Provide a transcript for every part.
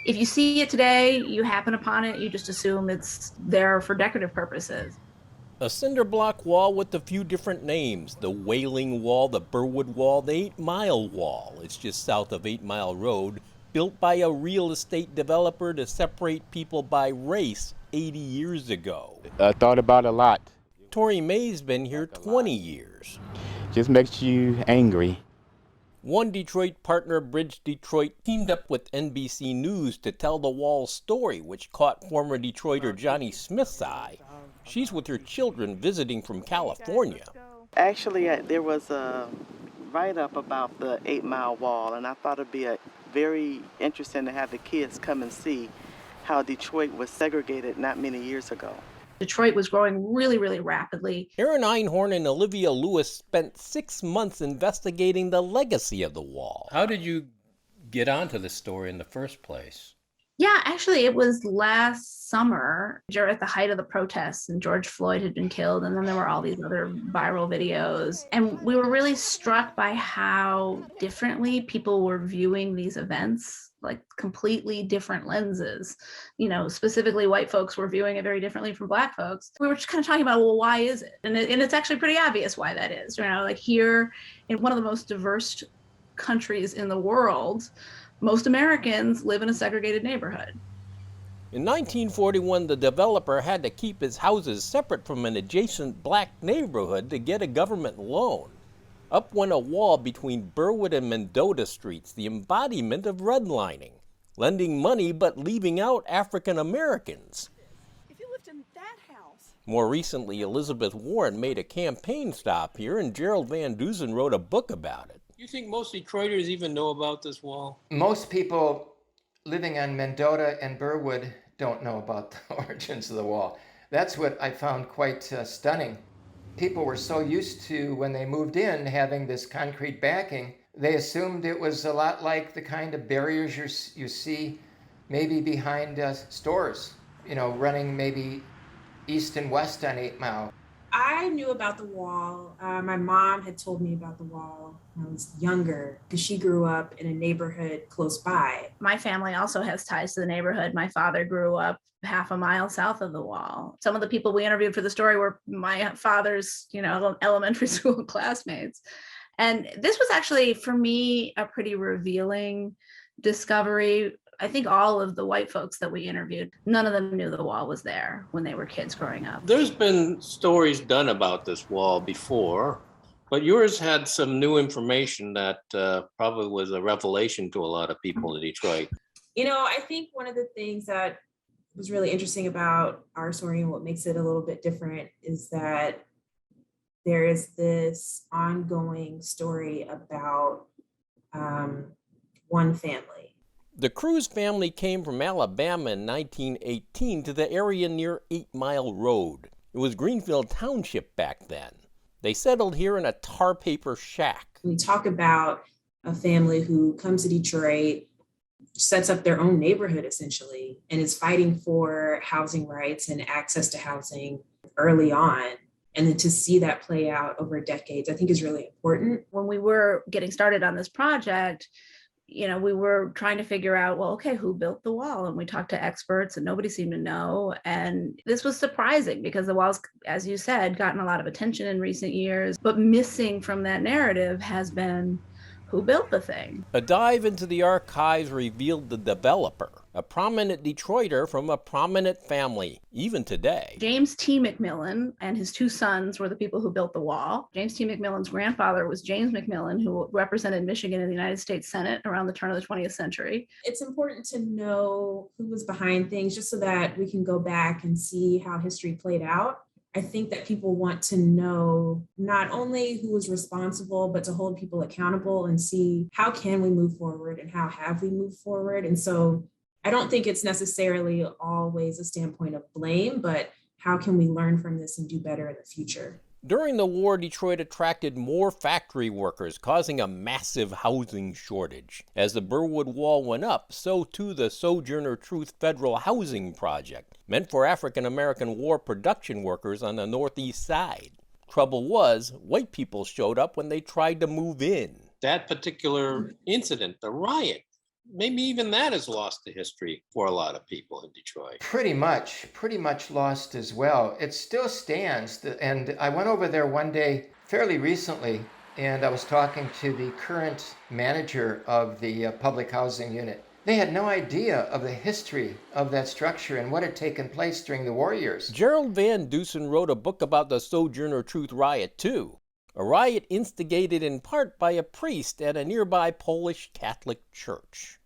If you see it today, you happen upon it, you just assume it's there for decorative purposes. A cinder block wall with a few different names: the Wailing Wall, the Burwood Wall, the 8 Mile Wall. It's just south of 8 Mile Road, built by a real estate developer to separate people by race 80 years ago. I thought about it a lot. Tori May's been here 20 years. Just makes you angry. One Detroit partner, Bridge Detroit, teamed up with NBC News to tell the wall's story, which caught former Detroiter Johnny Smith's eye. She's with her children visiting from California. Actually, there was a write-up about the 8 Mile Wall, and I thought it'd be very interesting to have the kids come and see how Detroit was segregated not many years ago. Detroit was growing really, really rapidly. Aaron Einhorn and Olivia Lewis spent 6 months investigating the legacy of the wall. How did you get onto this story in the first place? Yeah, actually, it was last summer at the height of the protests, and George Floyd had been killed. And then there were all these other viral videos. And we were really struck by how differently people were viewing these events, like completely different lenses. Specifically, white folks were viewing it very differently from Black folks. We were just kind of talking about, well, why is it? And it's actually pretty obvious why that is. Like here in one of the most diverse countries in the world, most Americans live in a segregated neighborhood. In 1941, the developer had to keep his houses separate from an adjacent Black neighborhood to get a government loan. Up went a wall between Burwood and Mendota Streets, the embodiment of redlining, lending money but leaving out African Americans. If you lived in that house. More recently, Elizabeth Warren made a campaign stop here, and Gerald Van Dusen wrote a book about it. You think most Detroiters even know about this wall? Most people living on Mendota and Burwood don't know about the origins of the wall. That's what I found quite stunning. People were so used to, when they moved in, having this concrete backing, they assumed it was a lot like the kind of barriers you see maybe behind stores, running maybe east and west on 8 Mile. I knew about the wall. My mom had told me about the wall when I was younger because she grew up in a neighborhood close by. My family also has ties to the neighborhood. My father grew up half a mile south of the wall. Some of the people we interviewed for the story were my father's, elementary school classmates. And this was actually, for me, a pretty revealing discovery. I think all of the white folks that we interviewed, none of them knew the wall was there when they were kids growing up. There's been stories done about this wall before, but yours had some new information that probably was a revelation to a lot of people in Detroit. I think one of the things that was really interesting about our story and what makes it a little bit different is that there is this ongoing story about one family. The Cruz family came from Alabama in 1918 to the area near 8 Mile Road. It was Greenfield Township back then. They settled here in a tar paper shack. We talk about a family who comes to Detroit, sets up their own neighborhood essentially, and is fighting for housing rights and access to housing early on. And then to see that play out over decades, I think is really important. When we were getting started on this project, we were trying to figure out, well, okay, who built the wall? And we talked to experts and nobody seemed to know. And this was surprising because the wall's, as you said, gotten a lot of attention in recent years, but missing from that narrative has been who built the thing. A dive into the archives revealed the developer, a prominent Detroiter from a prominent family, even today. James T. McMillan and his two sons were the people who built the wall. James T. McMillan's grandfather was James McMillan, who represented Michigan in the United States Senate around the turn of the 20th century. It's important to know who was behind things just so that we can go back and see how history played out. I think that people want to know not only who was responsible, but to hold people accountable and see how can we move forward and how have we moved forward. And so I don't think it's necessarily always a standpoint of blame, but how can we learn from this and do better in the future? During the war, Detroit attracted more factory workers, causing a massive housing shortage. As the Burwood Wall went up, so too the Sojourner Truth Federal Housing Project, meant for African American war production workers on the northeast side. Trouble was, white people showed up when they tried to move in. That particular incident, the riot, maybe even that is lost to history for a lot of people in Detroit. Pretty much lost as well. It still stands. And I went over there one day fairly recently, and I was talking to the current manager of the public housing unit. They had no idea of the history of that structure and what had taken place during the war years. Gerald Van Dusen wrote a book about the Sojourner Truth riot, too. A riot instigated in part by a priest at a nearby Polish Catholic church.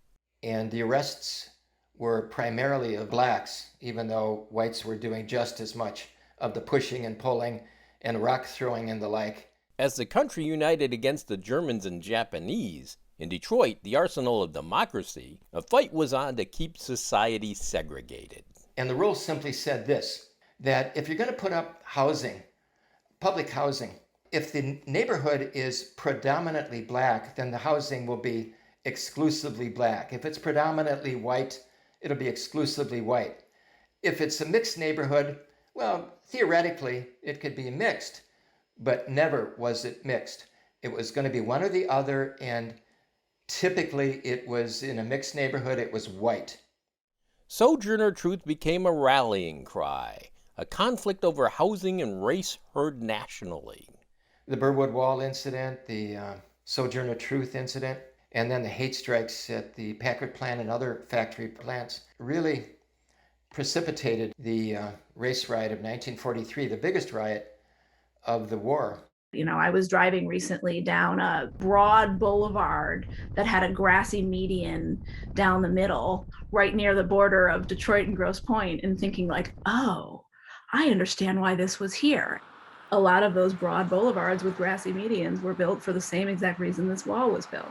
And the arrests were primarily of blacks, even though whites were doing just as much of the pushing and pulling and rock throwing and the like. As the country united against the Germans and Japanese, in Detroit, the arsenal of democracy, a fight was on to keep society segregated. And the rule simply said this, that if you're going to put up housing, public housing, if the neighborhood is predominantly black, then the housing will be exclusively black. If it's predominantly white, it'll be exclusively white. If it's a mixed neighborhood, well, theoretically, it could be mixed, but never was it mixed. It was going to be one or the other, and typically it was in a mixed neighborhood, it was white. Sojourner Truth became a rallying cry. A conflict over housing and race heard nationally. The Burwood Wall incident, the Sojourner Truth incident, and then the hate strikes at the Packard plant and other factory plants really precipitated the race riot of 1943, the biggest riot of the war. You know, I was driving recently down a broad boulevard that had a grassy median down the middle, right near the border of Detroit and Grosse Pointe, and thinking like, oh, I understand why this was here. A lot of those broad boulevards with grassy medians were built for the same exact reason this wall was built.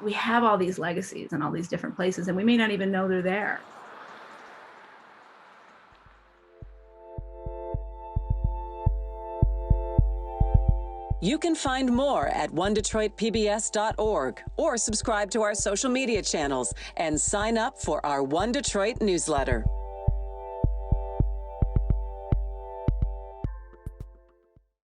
We have all these legacies in all these different places, and we may not even know they're there. You can find more at onedetroitpbs.org or subscribe to our social media channels and sign up for our One Detroit newsletter.